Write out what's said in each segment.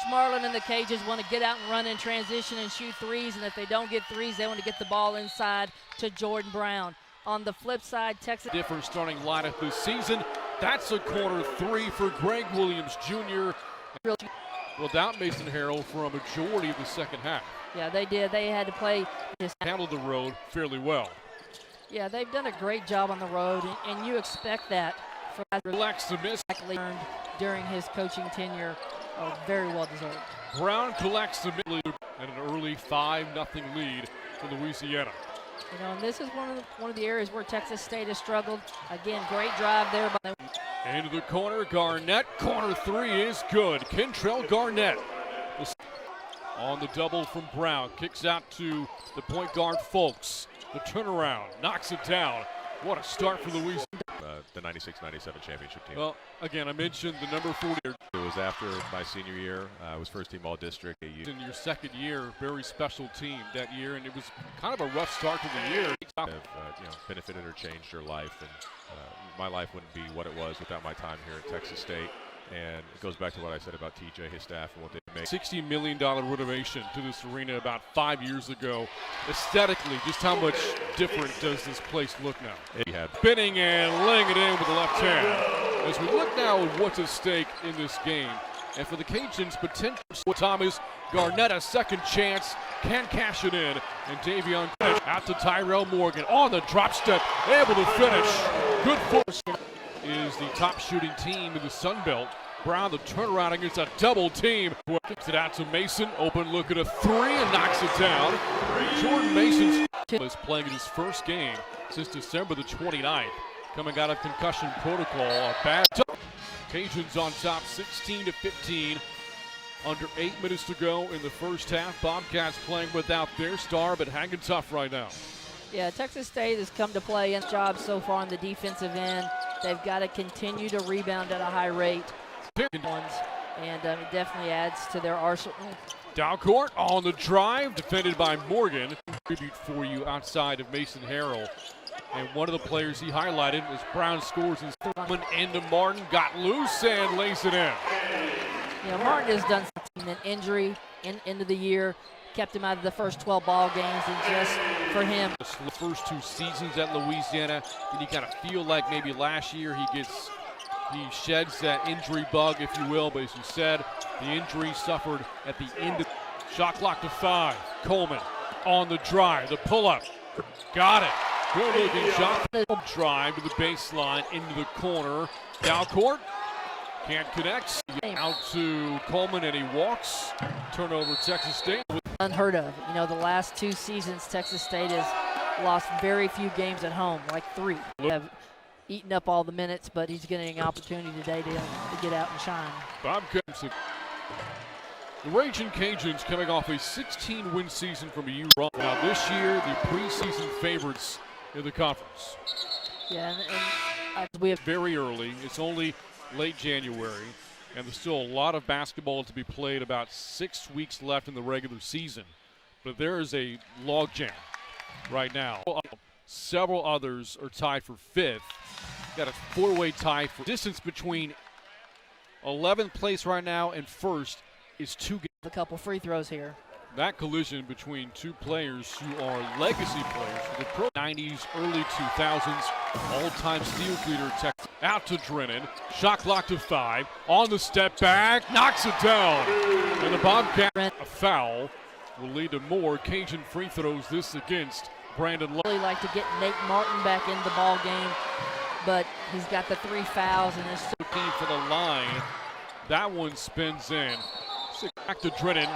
Marlin and the Cajuns want to get out and run in transition and shoot threes, and if they don't get threes, they want to get the ball inside to Jordan Brown. On the flip side, Texas. Different starting lineup this season. That's a corner three for Greg Williams Jr. without Mason Harrell for a majority of the second half. Yeah, they did. They had to play. Handled the road fairly well. Yeah, they've done a great job on the road, and you expect that for Collects the miss. During his coaching tenure. Oh, very well deserved. Brown collects the miss and an early 5-0 lead for Louisiana. You know, and this is one of the areas where Texas State has struggled. Again, great drive there by. Into the corner, Garnett. Corner three is good. Kentrell Garnett on the double from Brown. Kicks out to the point guard, Folks. The turnaround, knocks it down. What a start for Louisiana. The 96-97 championship team. Well, again, I mentioned the number 40. It was after my senior year. I was first team all-district. In your second year, very special team that year, and it was kind of a rough start to the year. Have benefited or changed your life, and my life wouldn't be what it was without my time here at Texas State. And it goes back to what I said about TJ, his staff, and what they make. $60 million renovation to this arena about 5 years ago. Aesthetically, just how much different does this place look now? He had spinning and laying it in with the left hand. As we look now at what's at stake in this game, and for the Cajuns, potential Thomas Garnett a second chance, can cash it in, and Davion out to Tyrell Morgan on the drop step, able to finish. Good force. Is the top shooting team in the Sun Belt. Brown, the turnaround against a double team. Kicks it out to Mason. Open look at a three and knocks it down. Jordan Mason is playing in his first game since December the 29th. Coming out of concussion protocol. A bad Cajuns on top 16-15. Under 8 minutes to go in the first half. Bobcats playing without their star, but hanging tough right now. Yeah, Texas State has come to play in job so far on the defensive end. They've got to continue to rebound at a high rate. And it definitely adds to their arsenal. Dalcourt on the drive, defended by Morgan. Tribute for you outside of Mason Harrell. And one of the players he highlighted was Brown scores his third into Martin, got loose and lays it in. You know, Martin has done something, an injury into the year. Kept him out of the first 12 ball games, and just for him. The first 2 seasons at Louisiana, and you kind of feel like maybe last year he sheds that injury bug, if you will, but as you said, the injury suffered at the end of shot clock to 5. Coleman on the drive, the pull-up, got it. Good looking shot. Drive to the baseline, into the corner. Dalcourt can't connect. Out to Coleman, and he walks. Turnover, Texas State. Unheard of. You know, the last 2 seasons, Texas State has lost very few games at home, like 3. They have eaten up all the minutes, but he's getting an opportunity today to get out and shine. Bobcats. The Raging Cajuns coming off a 16-win season from a year run. Now this year, the preseason favorites in the conference. Yeah, and we have very early. It's only late January. And there's still a lot of basketball to be played, about 6 weeks left in the regular season. But there is a logjam right now. Several others are tied for 5th. Got a 4-way tie for distance between 11th place right now and 1st is 2 games. A couple free throws here. That collision between 2 players who are legacy players for the pro 90s, early 2000s, all-time steal leader Texas. Out to Drennan, shot clock to 5, on the step back, knocks it down. And the Bobcat, a foul, will lead to more Cajun free throws, this against Brandon Love. Really like to get Nate Martin back in the ball game, but he's got the 3 fouls and is for the line. That one spins in. Back to Drennan.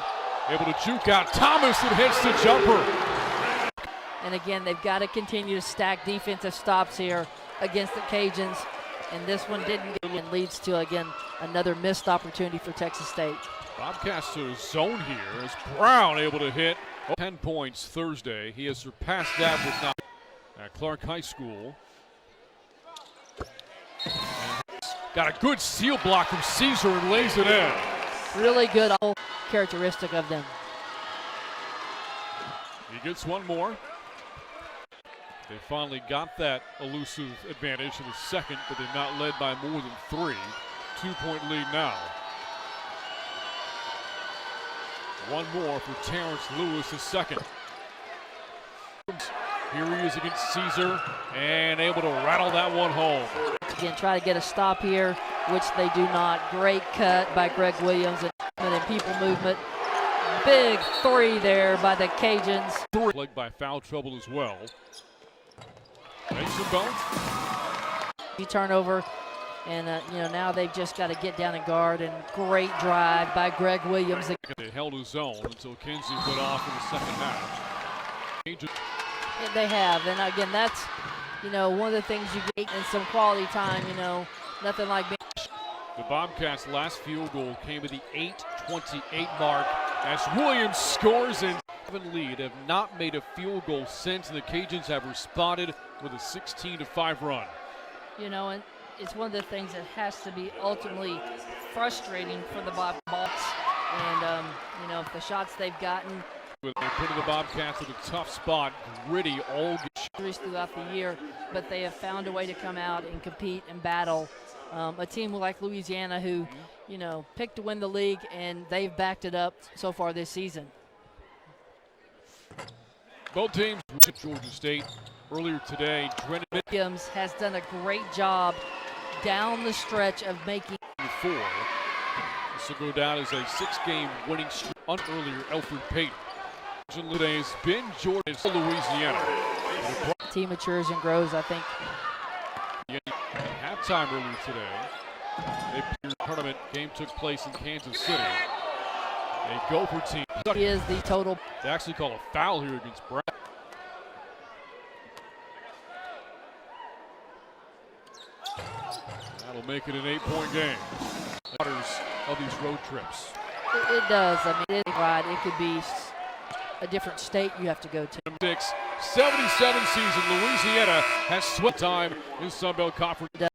Able to juke out Thomas and hits the jumper. And again, they've got to continue to stack defensive stops here against the Cajuns. And this one didn't get and leads to, again, another missed opportunity for Texas State. Bobcats to zone here as Brown able to hit 10 points Thursday. He has surpassed that with now at Clark High School. And got a good seal block from Caesar and lays it in. Really good characteristic of them. He gets one more. They finally got that elusive advantage in the second, but they've not led by more than 3. 2-point lead now. One more for Terrence Lewis, his second. Here he is against Caesar and able to rattle that one home. Again, try to get a stop here, which they do not. Great cut by Greg Williams and people movement. Big three there by the Cajuns. Plagued by foul trouble as well. Mason Bones. Turnover, and now they've just got to get down and guard. And great drive by Greg Williams. They held his own until Kinsey put off in the second half. They have, and again, that's one of the things you get in some quality time. Nothing like being. The Bobcats' last field goal came at the 8:28 mark as Williams scores and lead. Have not made a field goal since, and the Cajuns have responded with a 16-5 run. And it's one of the things that has to be ultimately frustrating for the Bobcats. And if the shots they've gotten. They put the Bobcats in a tough spot, gritty all games throughout the year, but they have found a way to come out and compete and battle. A team like Louisiana who, picked to win the league, and they've backed it up so far this season. Both teams at Georgia State earlier today. Williams has done a great job down the stretch of making 4. This will go down as a 6-game winning streak on earlier Alfred Payton. Today's been Jordan's Louisiana. The team matures and grows, I think. Halftime earlier today. The tournament game took place in Kansas City. A Gopher team. He is the total. They actually call a foul here against Brad. That'll make it an 8-point game. Of these road trips. It does. I mean, it could be a different state you have to go to. 77 season, Louisiana has swept time in Sun Belt Conference.